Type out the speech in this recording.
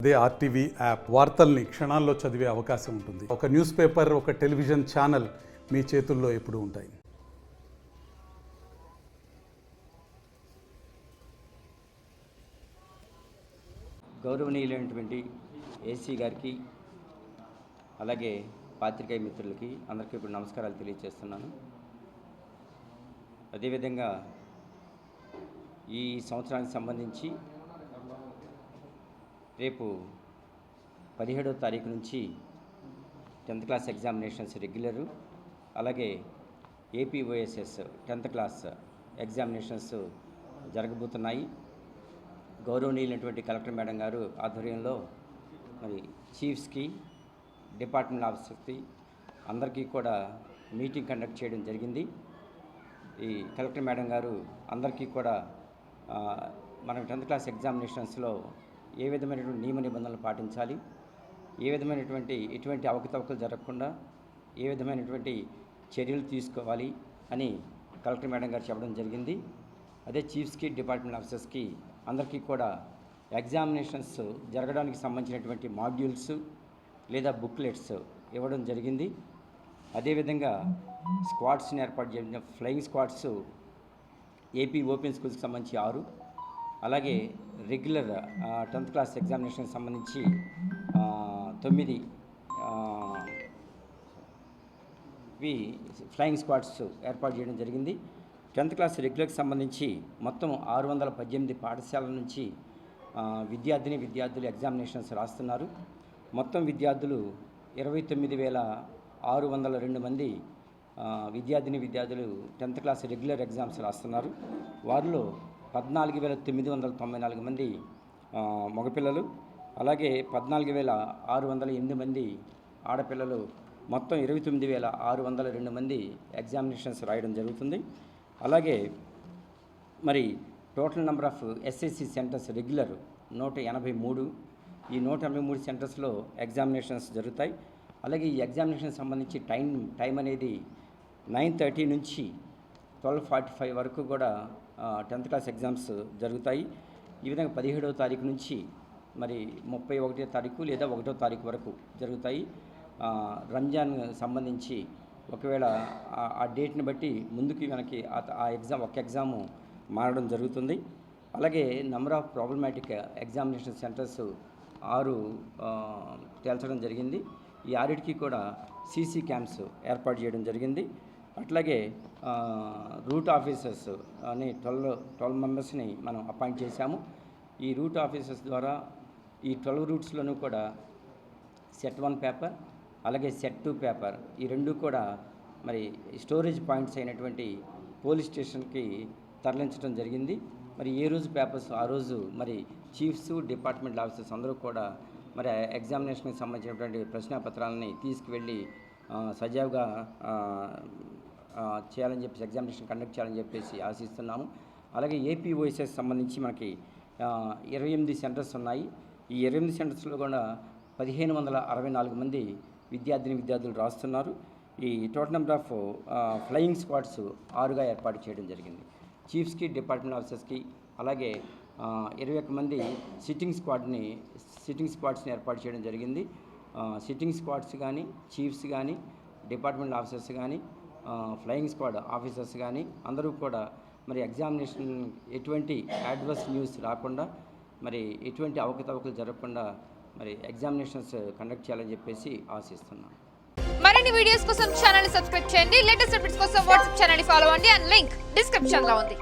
అదే RTV app వార్తల్ని క్షణాల్లో చదివే అవకాశం ఉంటుంది. ఒక న్యూస్ పేపర్, ఒక టెలివిజన్ ఛానల్ మీ చేతుల్లో ఎప్పుడూ ఉంటాయి. గౌరవనీయులైనటువంటి ఏసీ గారికి, అలాగే పాత్రికేయ మిత్రులకి అందరికీ ఇప్పుడు నమస్కారాలు తెలియజేస్తున్నాను. అదేవిధంగా ఈ సంవత్సరానికి సంబంధించి రేపు 17వ తారీఖు నుంచి 10th క్లాస్ ఎగ్జామినేషన్స్ రెగ్యులరు, అలాగే ఏపీఓఎస్ఎస్ 10th క్లాస్ ఎగ్జామినేషన్స్ జరగబోతున్నాయి. గౌరవనీయులైనటువంటి కలెక్టర్ మేడం గారు ఆధ్వర్యంలో మరి చీఫ్స్కి, డిపార్ట్మెంట్ ఆఫీసర్స్కి అందరికీ కూడా మీటింగ్ కండక్ట్ చేయడం జరిగింది. ఈ కలెక్టర్ మేడం గారు అందరికీ కూడా మనం 10th క్లాస్ ఎగ్జామినేషన్స్లో ఏ విధమైనటువంటి నియమ నిబంధనలు పాటించాలి, ఎటువంటి అవకతవకలు జరగకుండా ఏ విధమైనటువంటి చర్యలు తీసుకోవాలి అని కలెక్టర్ మేడం గారు చెప్పడం జరిగింది. అదే చీఫ్స్కి, డిపార్ట్మెంట్ ఆఫీసర్స్కి అందరికీ కూడా ఎగ్జామినేషన్స్ జరగడానికి సంబంధించినటువంటి మాడ్యూల్స్ లేదా బుక్లెట్స్ ఇవ్వడం జరిగింది. అదేవిధంగా స్క్వాడ్స్ని ఏర్పాటు చేసిన ఫ్లయింగ్ స్క్వాడ్స్ ఏపీ ఓపెన్ స్కూల్స్కి సంబంధించి 6, అలాగే రెగ్యులర్ 10th క్లాస్ ఎగ్జామినేషన్కి సంబంధించి 9 ఫ్లయింగ్ స్క్వాడ్స్ ఏర్పాటు చేయడం జరిగింది. 10th క్లాస్ రెగ్యులర్కి సంబంధించి మొత్తం 618 పాఠశాలల నుంచి విద్యార్థులు ఎగ్జామినేషన్స్ రాస్తున్నారు. మొత్తం విద్యార్థులు 29,602 మంది విద్యార్థులు 10th క్లాస్ రెగ్యులర్ ఎగ్జామ్స్ రాస్తున్నారు. వారిలో 14,994 మంది మగపిల్లలు, అలాగే 14,608 మంది ఆడపిల్లలు, మొత్తం 29,602 మంది ఎగ్జామినేషన్స్ రాయడం జరుగుతుంది. అలాగే మరి total number of SSC centres regular 183. ఈ 183 సెంటర్స్లో ఎగ్జామినేషన్స్ జరుగుతాయి. అలాగే ఈ ఎగ్జామినేషన్ సంబంధించి టైం అనేది 9:30 నుంచి 12:45 వరకు కూడా 10th క్లాస్ ఎగ్జామ్స్ జరుగుతాయి. ఈ విధంగా 17వ తారీఖు నుంచి మరి 31వ తారీఖు లేదా 1వ తారీఖు వరకు జరుగుతాయి. రంజాన్ సంబంధించి ఒకవేళ ఆ డేట్ని బట్టి ముందుకి మనకి ఆ ఎగ్జాము మారడం జరుగుతుంది. అలాగే number of problematic examination centres 6 తేల్చడం జరిగింది. ఈ 6టికి కూడా సీసీ క్యాంప్స్ ఏర్పాటు చేయడం జరిగింది. అట్లాగే రూట్ ఆఫీసర్స్ అని 12 మెంబర్స్ని మనం అపాయింట్ చేశాము. ఈ రూట్ ఆఫీసర్స్ ద్వారా ఈ 12 రూట్స్లోనూ కూడా సెట్ 1 పేపర్, అలాగే సెట్ 2 పేపర్, ఈ రెండు కూడా మరి స్టోరేజ్ పాయింట్స్ అయినటువంటి పోలీస్ స్టేషన్కి తరలించడం జరిగింది. మరి ఏ రోజు పేపర్స్ ఆ రోజు మరి చీఫ్స్, డిపార్ట్మెంట్ ఆఫీసర్స్ అందరూ కూడా మరి ఎగ్జామినేషన్కి సంబంధించినటువంటి ప్రశ్నాపత్రాలని తీసుకువెళ్ళి సజావుగా చేయాలని చెప్పేసి, ఎగ్జామినేషన్ కండక్ట్ చేయాలని చెప్పేసి ఆశిస్తున్నాము. అలాగే ఏపీఓఎస్ఎస్ సంబంధించి మనకి 28 సెంటర్స్ ఉన్నాయి. ఈ 28 సెంటర్స్లో కూడా 1,564 మంది విద్యార్థులు రాస్తున్నారు. ఈ total number of flying squads 6గా ఏర్పాటు చేయడం జరిగింది. చీఫ్స్కి, డిపార్ట్మెంట్ ఆఫీసర్స్కి అలాగే 21 మంది సిట్టింగ్ స్క్వాడ్స్ని ఏర్పాటు చేయడం జరిగింది. సిట్టింగ్ స్క్వాడ్స్ కానీ, చీఫ్స్ కానీ, డిపార్ట్మెంట్ ఆఫీసర్స్ కానీ, ఫ్లయింగ్ స్క్వాడ్ ఆఫీసర్స్ కానీ అందరూ కూడా మరి ఎగ్జామినేషన్ ఎటువంటి అడ్వర్స్ న్యూస్ రాకుండా, మరి ఎటువంటి అవకతవకలు జరగకుండా మరి ఎగ్జామినేషన్స్ కండక్ట్ చేయాలని చెప్పేసి ఆశిస్తున్నాను. మరిన్ని వీడియోస్ కోసం ఛానల్ ని సబ్స్క్రైబ్ చేయండి. లేటెస్ట్ అప్డేట్స్ కోసం వాట్సాప్ ఛానల్ ని ఫాలో అవ్వండి. అండ్ లింక్ డిస్క్రిప్షన్ లో ఉంది.